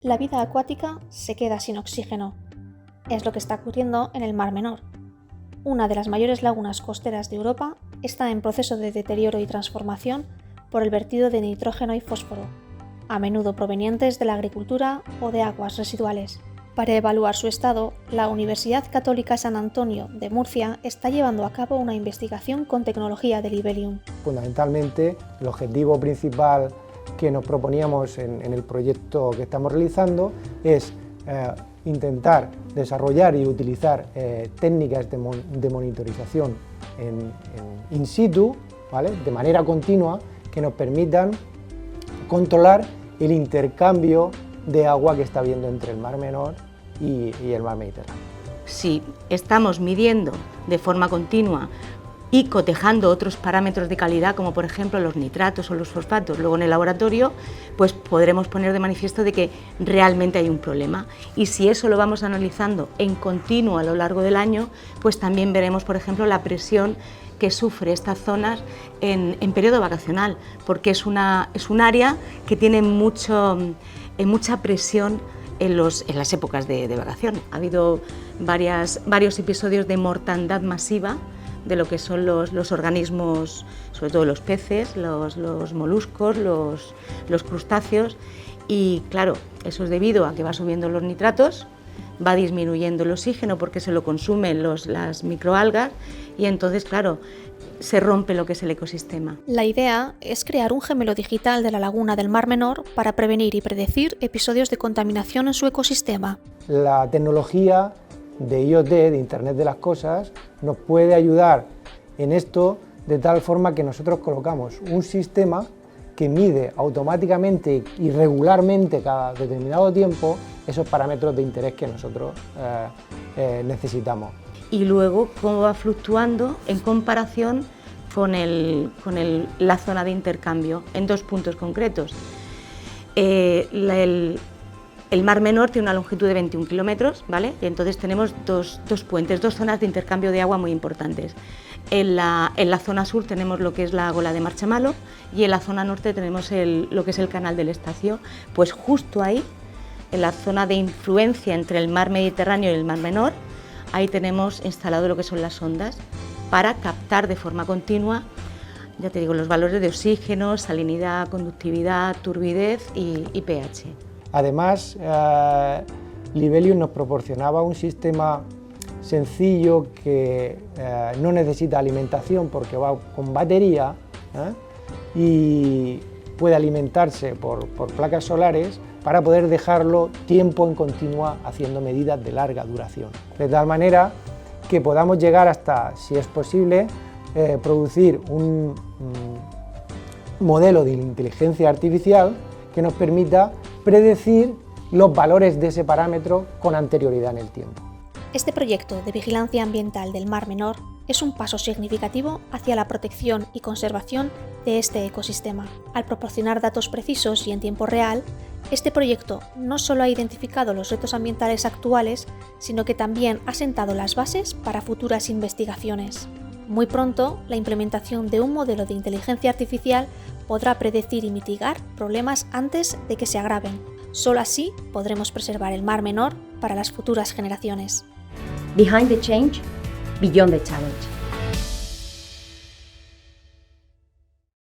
La vida acuática se queda sin oxígeno. Es lo que está ocurriendo en el Mar Menor. Una de las mayores lagunas costeras de Europa está en proceso de deterioro y transformación por el vertido de nitrógeno y fósforo, a menudo provenientes de la agricultura o de aguas residuales. Para evaluar su estado, la Universidad Católica San Antonio de Murcia está llevando a cabo una investigación con tecnología de Libelium. Fundamentalmente, el objetivo principal que nos proponíamos en el proyecto que estamos realizando es intentar desarrollar y utilizar técnicas de monitorización in situ, ¿vale?, de manera continua, que nos permitan controlar el intercambio de agua que está habiendo entre el Mar Menor y el Mar Mediterráneo. Si estamos midiendo de forma continua y cotejando otros parámetros de calidad, como por ejemplo los nitratos o los fosfatos, luego en el laboratorio, pues podremos poner de manifiesto de que realmente hay un problema. Y si eso lo vamos analizando en continuo a lo largo del año, pues también veremos, por ejemplo, la presión que sufre estas zonas en periodo vacacional, porque es un área que tiene mucha presión en las épocas de vacaciones. Ha habido varios episodios de mortandad masiva de lo que son los organismos, sobre todo los peces, los moluscos, los crustáceos, y claro, eso es debido a que va subiendo los nitratos, va disminuyendo el oxígeno porque se lo consumen las microalgas, y entonces, claro, se rompe lo que es el ecosistema. La idea es crear un gemelo digital de la laguna del Mar Menor para prevenir y predecir episodios de contaminación en su ecosistema. La tecnología de IoT, de Internet de las Cosas, nos puede ayudar en esto de tal forma que nosotros colocamos un sistema que mide automáticamente y regularmente cada determinado tiempo esos parámetros de interés que nosotros necesitamos. Y luego cómo va fluctuando en comparación con la zona de intercambio en dos puntos concretos. El Mar Menor tiene una longitud de 21 kilómetros, ¿vale? Y entonces tenemos dos puentes, dos zonas de intercambio de agua muy importantes. En la zona sur tenemos lo que es la Gola de Marchamalo y en la zona norte tenemos lo que es el Canal del Estacio. Pues justo ahí, en la zona de influencia entre el Mar Mediterráneo y el Mar Menor, ahí tenemos instalado lo que son las sondas para captar de forma continua, ya te digo, los valores de oxígeno, salinidad, conductividad, turbidez y pH. Además, Libelium nos proporcionaba un sistema sencillo que no necesita alimentación porque va con batería y puede alimentarse por placas solares para poder dejarlo tiempo en continua haciendo medidas de larga duración. De tal manera que podamos llegar hasta, si es posible, producir un modelo de inteligencia artificial que nos permita predecir los valores de ese parámetro con anterioridad en el tiempo. Este proyecto de vigilancia ambiental del Mar Menor es un paso significativo hacia la protección y conservación de este ecosistema. Al proporcionar datos precisos y en tiempo real, este proyecto no solo ha identificado los retos ambientales actuales, sino que también ha sentado las bases para futuras investigaciones. Muy pronto, la implementación de un modelo de inteligencia artificial podrá predecir y mitigar problemas antes de que se agraven. Solo así podremos preservar el Mar Menor para las futuras generaciones. Behind the change, beyond the challenge.